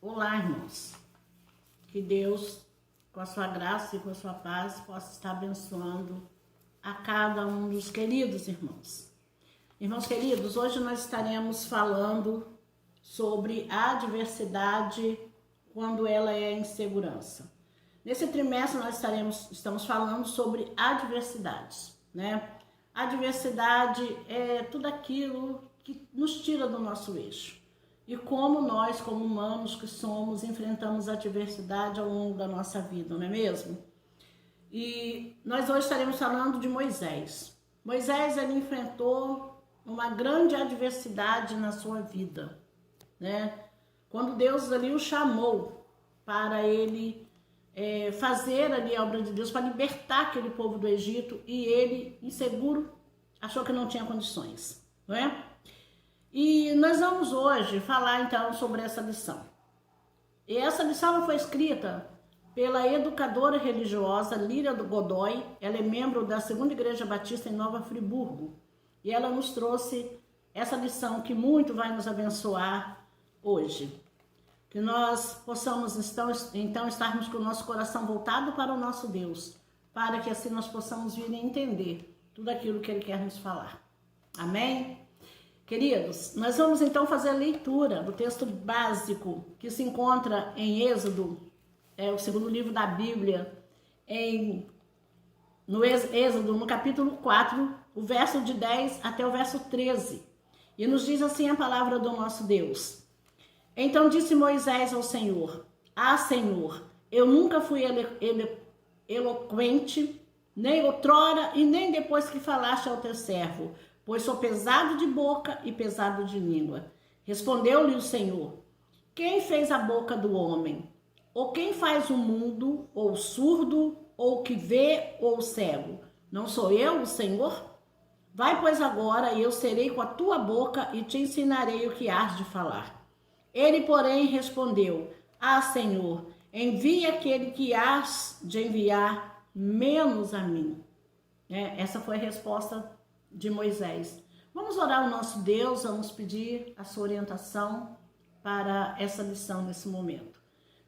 Olá, irmãos. Que Deus, com a sua graça e com a sua paz, possa estar abençoando a cada um dos queridos irmãos. Irmãos queridos, hoje nós estaremos falando sobre a adversidade quando ela é insegurança. Nesse trimestre nós estamos falando sobre adversidades, né? Adversidade é tudo aquilo que nos tira do nosso eixo. E como nós, como humanos que somos, enfrentamos a adversidade ao longo da nossa vida, não é mesmo? E nós hoje estaremos falando de Moisés. Moisés, ele enfrentou uma grande adversidade na sua vida, né? Quando Deus ali o chamou para ele fazer ali a obra de Deus, para libertar aquele povo do Egito, e ele, inseguro, achou que não tinha condições, não é? E nós vamos hoje falar então sobre essa lição. E essa lição foi escrita pela educadora religiosa Líria Godoy. Ela é membro da Segunda Igreja Batista em Nova Friburgo. E ela nos trouxe essa lição que muito vai nos abençoar hoje. Que nós possamos então estarmos com o nosso coração voltado para o nosso Deus, para que assim nós possamos vir a entender tudo aquilo que Ele quer nos falar. Amém? Queridos, nós vamos então fazer a leitura do texto básico que se encontra em Êxodo, o segundo livro da Bíblia, no Êxodo, no capítulo 4, o verso de 10 até o verso 13. E nos diz assim a palavra do nosso Deus. Então disse Moisés ao Senhor: Ah, Senhor, eu nunca fui eloquente, nem outrora e nem depois que falaste ao teu servo, pois sou pesado de boca e pesado de língua. Respondeu-lhe o Senhor: Quem fez a boca do homem? Ou quem faz o mundo, ou o surdo, ou o que vê, ou o cego? Não sou eu, o Senhor? Vai, pois, agora, e eu serei com a tua boca e te ensinarei o que hás de falar. Ele, porém, respondeu: Ah, Senhor, envia aquele que hás de enviar, menos a mim. Essa foi a resposta de Moisés. Vamos orar ao nosso Deus, vamos pedir a sua orientação para essa lição nesse momento.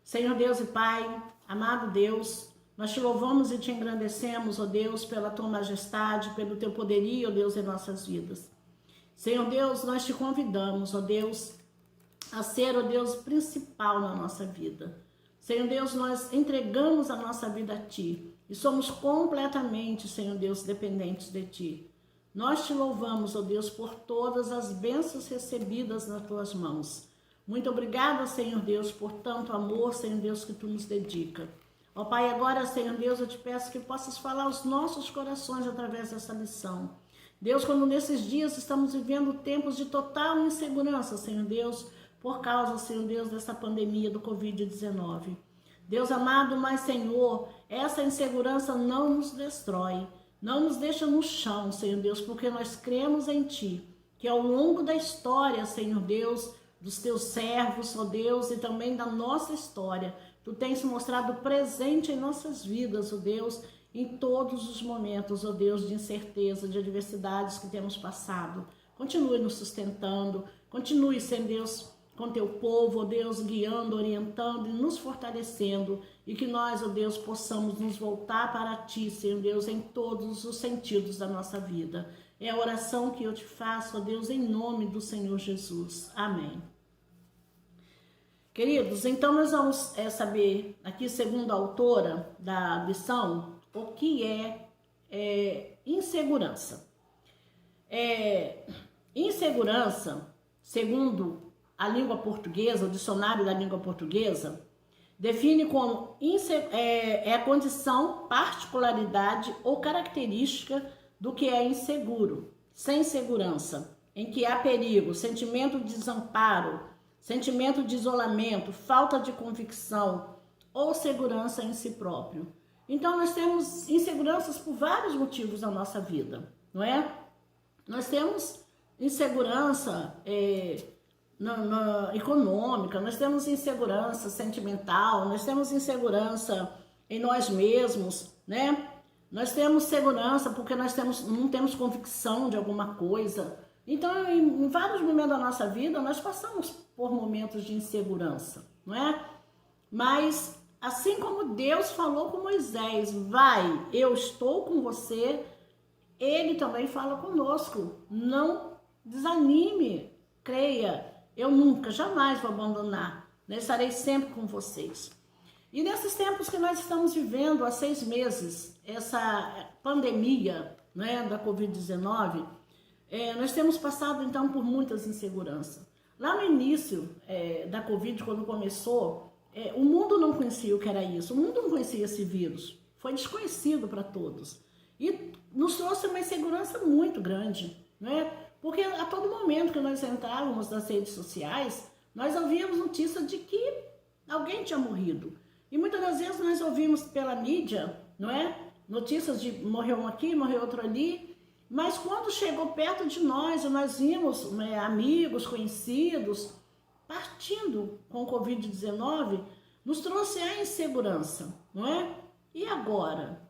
Senhor Deus e Pai, amado Deus, nós te louvamos e te engrandecemos, ó Deus, pela tua majestade, pelo teu poderio, ó Deus, em nossas vidas. Senhor Deus, nós te convidamos, ó Deus, a ser, ó Deus, principal na nossa vida. Senhor Deus, nós entregamos a nossa vida a Ti e somos completamente, Senhor Deus, dependentes de Ti. Nós te louvamos, ó Deus, por todas as bênçãos recebidas nas Tuas mãos. Muito obrigada, Senhor Deus, por tanto amor, Senhor Deus, que Tu nos dedica. Ó Pai, agora, Senhor Deus, eu te peço que possas falar aos nossos corações através dessa lição. Deus, quando nesses dias estamos vivendo tempos de total insegurança, Senhor Deus, por causa, Senhor Deus, dessa pandemia do Covid-19. Deus amado, mas, Senhor, essa insegurança não nos destrói, não nos deixa no chão, Senhor Deus, porque nós cremos em Ti, que ao longo da história, Senhor Deus, dos Teus servos, ó Deus, e também da nossa história, Tu tens mostrado presente em nossas vidas, ó Deus, em todos os momentos, ó Deus, de incerteza, de adversidades que temos passado. Continue nos sustentando, continue, Senhor Deus, com Teu povo, ó Deus, guiando, orientando e nos fortalecendo, e que nós, ó Deus, possamos nos voltar para Ti, Senhor Deus, em todos os sentidos da nossa vida. É a oração que eu te faço, ó Deus, em nome do Senhor Jesus. Amém. Queridos, então nós vamos saber aqui, segundo a autora da lição, o que é insegurança. Insegurança, segundo a língua portuguesa, o dicionário da língua portuguesa, define como a condição, particularidade ou característica do que é inseguro, sem segurança, em que há perigo, sentimento de desamparo, sentimento de isolamento, falta de convicção ou segurança em si próprio. Então nós temos inseguranças por vários motivos na nossa vida, não é? Nós temos insegurança econômica, nós temos insegurança sentimental, nós temos insegurança em nós mesmos, né? Nós temos segurança porque nós não temos convicção de alguma coisa. Então, em vários momentos da nossa vida, nós passamos por momentos de insegurança, não é? Mas assim como Deus falou com Moisés, vai, eu estou com você, ele também fala conosco. Não desanime, creia, eu nunca, jamais vou abandonar, né? Estarei sempre com vocês. E nesses tempos que nós estamos vivendo há 6 meses, essa pandemia, né, da Covid-19, nós temos passado então por muitas inseguranças. Lá no início da Covid, quando começou, o mundo não conhecia o que era isso, o mundo não conhecia esse vírus, foi desconhecido para todos. E nos trouxe uma insegurança muito grande, né? Porque a todo momento que nós entrávamos nas redes sociais, nós ouvíamos notícias de que alguém tinha morrido. E muitas das vezes nós ouvimos pela mídia, não é? Notícias de morreu um aqui, morreu outro ali. Mas quando chegou perto de nós vimos amigos, conhecidos, partindo com o Covid-19, nos trouxe a insegurança, não é? E agora?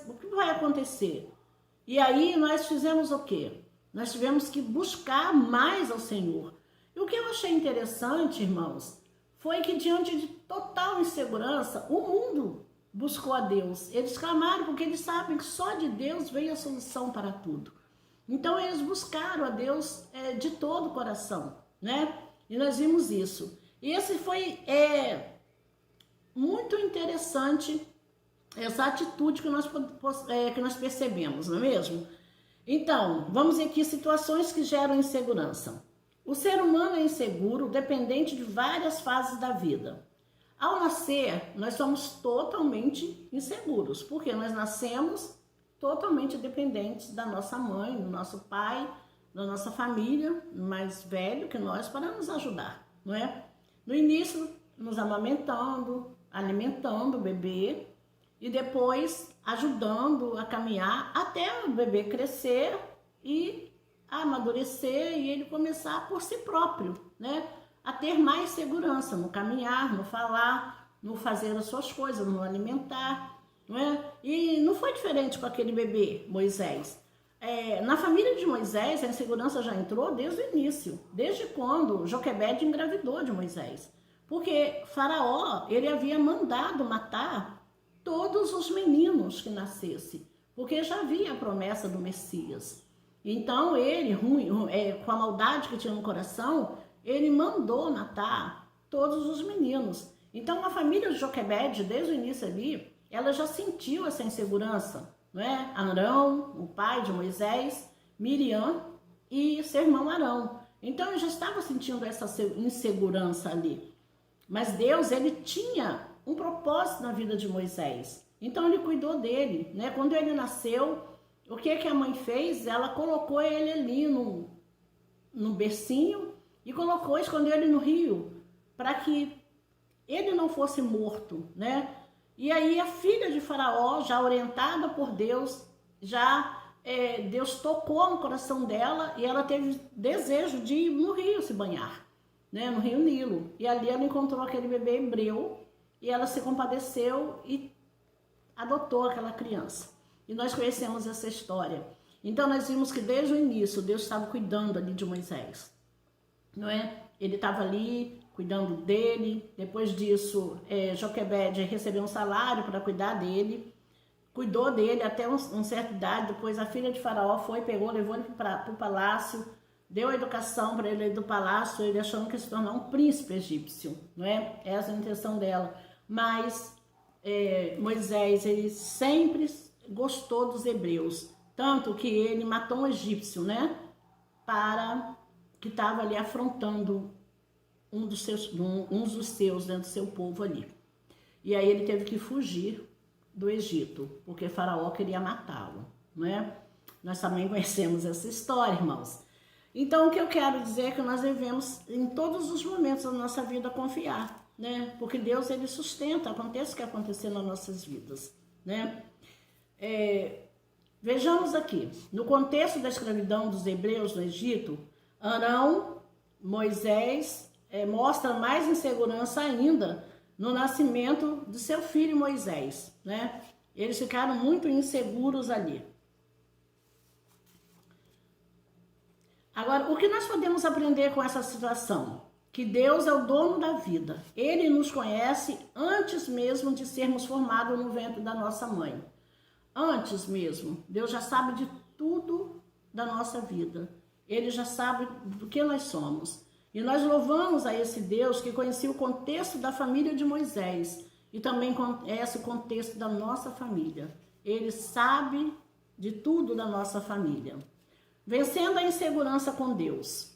O que vai acontecer? E aí nós fizemos o quê? Nós tivemos que buscar mais ao Senhor. E o que eu achei interessante, irmãos, foi que diante de total insegurança, o mundo buscou a Deus. Eles clamaram porque eles sabem que só de Deus veio a solução para tudo. Então eles buscaram a Deus de todo o coração, né? E nós vimos isso. E esse foi muito interessante, essa atitude que nós percebemos, não é mesmo? Então, vamos ver aqui situações que geram insegurança. O ser humano é inseguro, dependente de várias fases da vida. Ao nascer, nós somos totalmente inseguros, porque nós nascemos totalmente dependentes da nossa mãe, do nosso pai, da nossa família, mais velho que nós, para nos ajudar, não é? No início, nos amamentando, alimentando o bebê, e depois ajudando a caminhar até o bebê crescer e amadurecer e ele começar por si próprio, né? A ter mais segurança no caminhar, no falar, no fazer as suas coisas, no alimentar, não é? E não foi diferente com aquele bebê, Moisés. Na família de Moisés, a insegurança já entrou desde o início, desde quando Joquebede engravidou de Moisés. Porque Faraó, ele havia mandado matar todos os meninos que nascessem, porque já havia a promessa do Messias. Então ele, com a maldade que tinha no coração, ele mandou matar todos os meninos. Então a família de Joquebede, desde o início ali, ela já sentiu essa insegurança, não é? Arão, o pai de Moisés, Miriam e seu irmão Arão. Então ele já estava sentindo essa insegurança ali. Mas Deus, ele tinha um propósito na vida de Moisés. Então ele cuidou dele, né? Quando ele nasceu, o que a mãe fez? Ela colocou ele ali no bercinho e escondeu ele no rio, para que ele não fosse morto, né? E aí a filha de Faraó, já orientada por Deus, Deus tocou no coração dela e ela teve desejo de ir no rio se banhar, né? No rio Nilo. E ali ela encontrou aquele bebê hebreu e ela se compadeceu e adotou aquela criança. E nós conhecemos essa história. Então nós vimos que desde o início Deus estava cuidando ali de Moisés, não é? Ele estava ali cuidando dele. Depois disso, Joquebede recebeu um salário para cuidar dele, cuidou dele até uma certa idade. Depois a filha de Faraó levou ele para o palácio, deu a educação para ele do palácio, ele achando que ia se tornar um príncipe egípcio, não é? Essa é a intenção dela. Mas Moisés, ele sempre gostou dos hebreus, tanto que ele matou um egípcio, né? Que estava ali afrontando uns dos seus dentro do seu povo ali. E aí ele teve que fugir do Egito, porque Faraó queria matá-lo, né? Nós também conhecemos essa história, irmãos. Então o que eu quero dizer é que nós devemos, em todos os momentos da nossa vida, confiar, né? Porque Deus, ele sustenta, aconteça o que acontecer nas nossas vidas, né? Vejamos aqui, no contexto da escravidão dos hebreus no Egito, Arão, Moisés, mostra mais insegurança ainda no nascimento de seu filho Moisés, né? Eles ficaram muito inseguros ali. Agora, o que nós podemos aprender com essa situação? que Deus é o dono da vida. Ele nos conhece antes mesmo de sermos formados no ventre da nossa mãe. Antes mesmo, Deus já sabe de tudo da nossa vida. Ele já sabe do que nós somos. E nós louvamos a esse Deus que conhecia o contexto da família de Moisés e também conhece o contexto da nossa família. Ele sabe de tudo da nossa família. Vencendo a insegurança com Deus.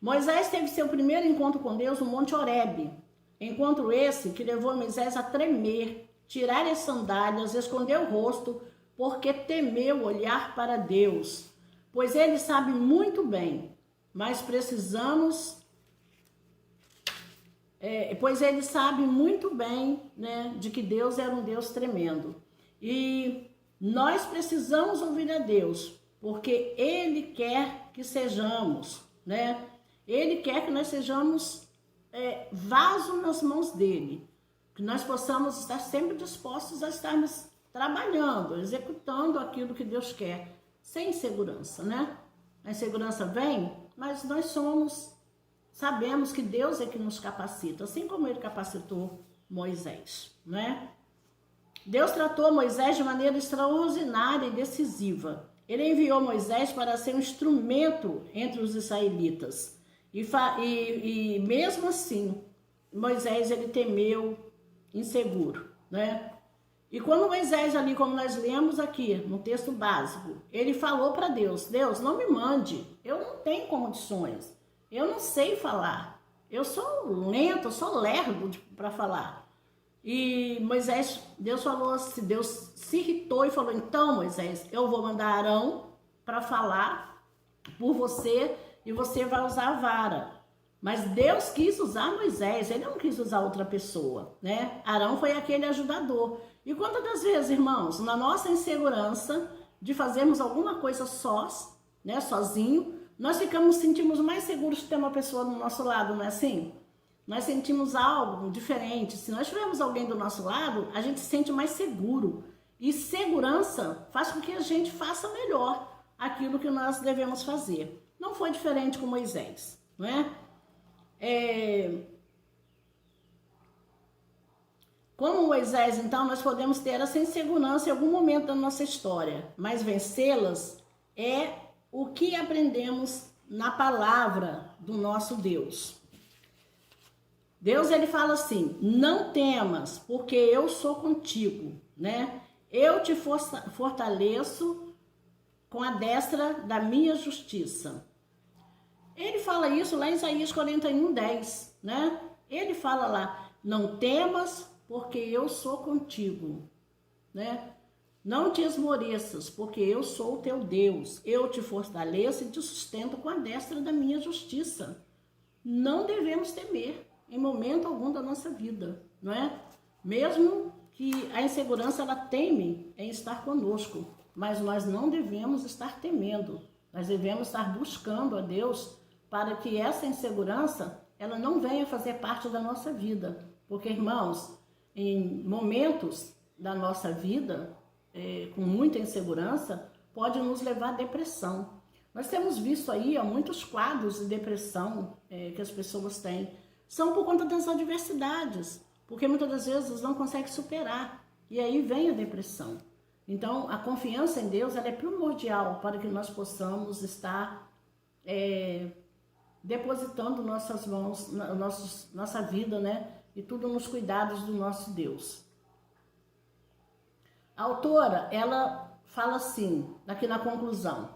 Moisés teve seu primeiro encontro com Deus no Monte Horebe. Encontro esse que levou Moisés a tremer, tirar as sandálias, esconder o rosto, porque temeu olhar para Deus. Pois ele sabe muito bem, mas precisamos... pois ele sabe muito bem, né, de que Deus era um Deus tremendo. E nós precisamos ouvir a Deus, porque Ele quer que sejamos, né? Ele quer que nós sejamos vaso nas mãos dEle, que nós possamos estar sempre dispostos a estarmos trabalhando, executando aquilo que Deus quer, sem insegurança, né? A insegurança vem, mas nós sabemos que Deus é que nos capacita, assim como Ele capacitou Moisés, né? Deus tratou Moisés de maneira extraordinária e decisiva. Ele enviou Moisés para ser um instrumento entre os israelitas. E mesmo assim, Moisés, ele temeu, inseguro, né? E quando Moisés ali, como nós lemos aqui no texto básico, ele falou para Deus, Deus, não me mande, eu não tenho condições, eu não sei falar, eu sou lento, eu sou lerdo para falar. E Moisés, Deus falou assim, Deus se irritou e falou, então Moisés, eu vou mandar Arão para falar por você e você vai usar a vara. Mas Deus quis usar Moisés, ele não quis usar outra pessoa, né? Arão foi aquele ajudador. E quantas das vezes, irmãos, na nossa insegurança de fazermos alguma coisa sós, né, sozinho, nós sentimos mais seguros de ter uma pessoa do nosso lado, não é assim? Nós sentimos algo diferente. Se nós tivermos alguém do nosso lado, a gente se sente mais seguro. E segurança faz com que a gente faça melhor aquilo que nós devemos fazer. Não foi diferente com Moisés, não é? Como Moisés, então, nós podemos ter essa insegurança em algum momento da nossa história, mas vencê-las é o que aprendemos na palavra do nosso Deus. Deus, ele fala assim, não temas, porque eu sou contigo, né? Eu te fortaleço com a destra da minha justiça. Ele fala isso lá em Isaías 41:10, né? Ele fala lá, não temas, porque eu sou contigo, né? Não te esmoreças, porque eu sou o teu Deus. Eu te fortaleço e te sustento com a destra da minha justiça. Não devemos temer em momento algum da nossa vida, não é? Mesmo que a insegurança, ela teme em estar conosco, mas nós não devemos estar temendo. Nós devemos estar buscando a Deus para que essa insegurança, ela não venha fazer parte da nossa vida. Porque, irmãos, em momentos da nossa vida, com muita insegurança, pode nos levar à depressão. Nós temos visto aí muitos quadros de depressão que as pessoas têm. São por conta das adversidades, porque muitas das vezes não conseguem superar. E aí vem a depressão. Então, a confiança em Deus, ela é primordial para que nós possamos estar depositando nossas mãos, nossa vida, né? E tudo nos cuidados do nosso Deus. A autora, ela fala assim, aqui na conclusão.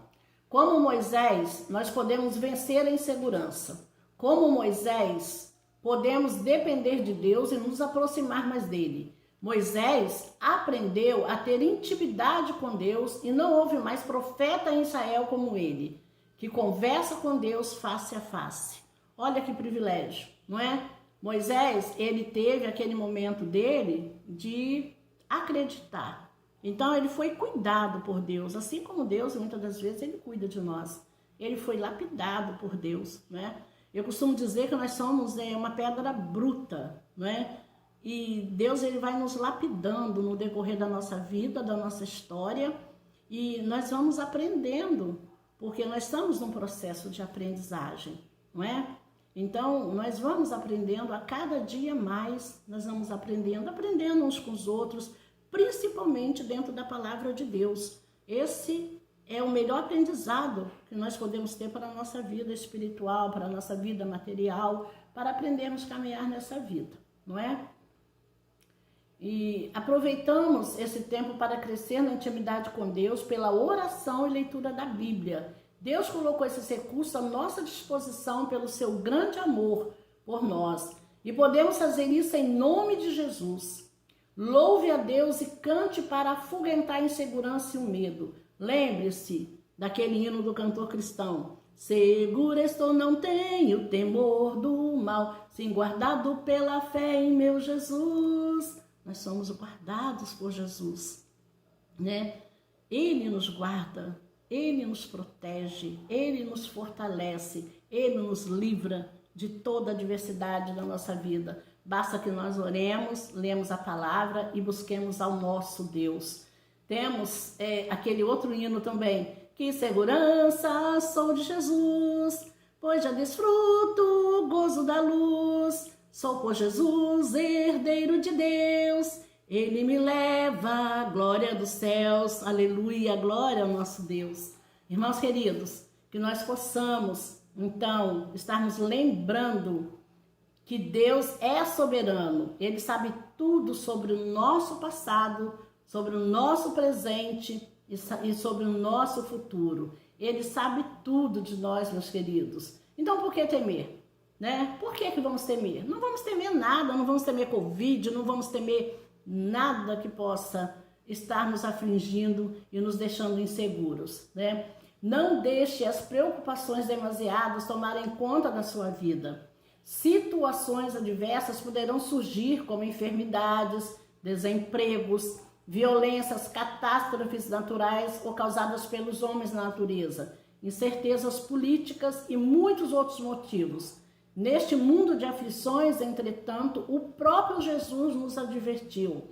Como Moisés, nós podemos vencer a insegurança. Como Moisés, podemos depender de Deus e nos aproximar mais dele. Moisés aprendeu a ter intimidade com Deus e não houve mais profeta em Israel como ele, que conversa com Deus face a face. Olha que privilégio, não é? Moisés, ele teve aquele momento dele de acreditar. Então, ele foi cuidado por Deus, assim como Deus, muitas das vezes, ele cuida de nós. Ele foi lapidado por Deus, né? Eu costumo dizer que nós somos uma pedra bruta, né? E Deus, ele vai nos lapidando no decorrer da nossa vida, da nossa história, e nós vamos aprendendo, porque nós estamos num processo de aprendizagem, não é? Então, nós vamos aprendendo a cada dia mais, nós vamos aprendendo uns com os outros, principalmente dentro da palavra de Deus. Esse é o melhor aprendizado que nós podemos ter para a nossa vida espiritual, para a nossa vida material, para aprendermos a caminhar nessa vida, não é? E aproveitamos esse tempo para crescer na intimidade com Deus pela oração e leitura da Bíblia. Deus colocou esses recursos à nossa disposição pelo seu grande amor por nós. E podemos fazer isso em nome de Jesus. Louve a Deus e cante para afugentar a insegurança e o medo. Lembre-se daquele hino do cantor cristão. Seguro estou, não tenho temor do mal, sim guardado pela fé em meu Jesus. Nós somos guardados por Jesus, né? Ele nos guarda, Ele nos protege, Ele nos fortalece, Ele nos livra de toda a adversidade da nossa vida. Basta que nós oremos, lemos a palavra e busquemos ao nosso Deus. Temos aquele outro hino também. Que segurança sou de Jesus, pois já desfruto o gozo da luz. Sou por Jesus, herdeiro de Deus. Ele me leva à glória dos céus. Aleluia, glória ao nosso Deus. Irmãos queridos, que nós possamos, então, estarmos lembrando que Deus é soberano. Ele sabe tudo sobre o nosso passado, sobre o nosso presente e sobre o nosso futuro. Ele sabe tudo de nós, meus queridos. Então, por que temer? Né? Por que vamos temer? Não vamos temer nada, não vamos temer Covid, não vamos temer nada que possa estar nos afligindo e nos deixando inseguros, né? Não deixe as preocupações demasiadas tomarem conta da sua vida. Situações adversas poderão surgir, como enfermidades, desempregos, violências, catástrofes naturais ou causadas pelos homens na natureza, incertezas políticas e muitos outros motivos. Neste mundo de aflições, entretanto, o próprio Jesus nos advertiu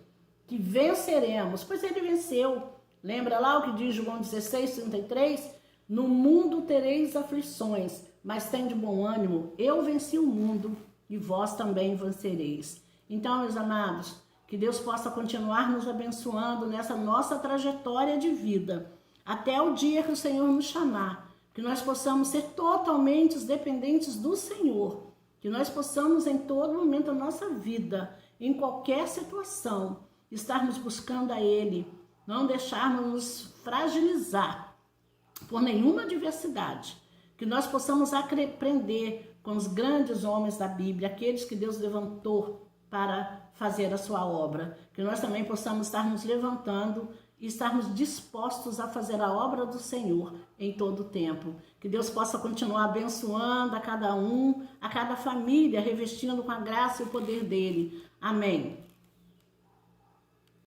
que venceremos, pois ele venceu. Lembra lá o que diz João 16:33? No mundo tereis aflições, mas tende bom ânimo, eu venci o mundo e vós também vencereis. Então, meus amados, que Deus possa continuar nos abençoando nessa nossa trajetória de vida, até o dia que o Senhor nos chamar. Que nós possamos ser totalmente dependentes do Senhor, que nós possamos em todo momento da nossa vida, em qualquer situação, estarmos buscando a Ele, não deixarmos nos fragilizar por nenhuma adversidade, que nós possamos aprender com os grandes homens da Bíblia, aqueles que Deus levantou para fazer a sua obra, que nós também possamos estar nos levantando e estarmos dispostos a fazer a obra do Senhor em todo o tempo. Que Deus possa continuar abençoando a cada um, a cada família, revestindo com a graça e o poder dele. Amém.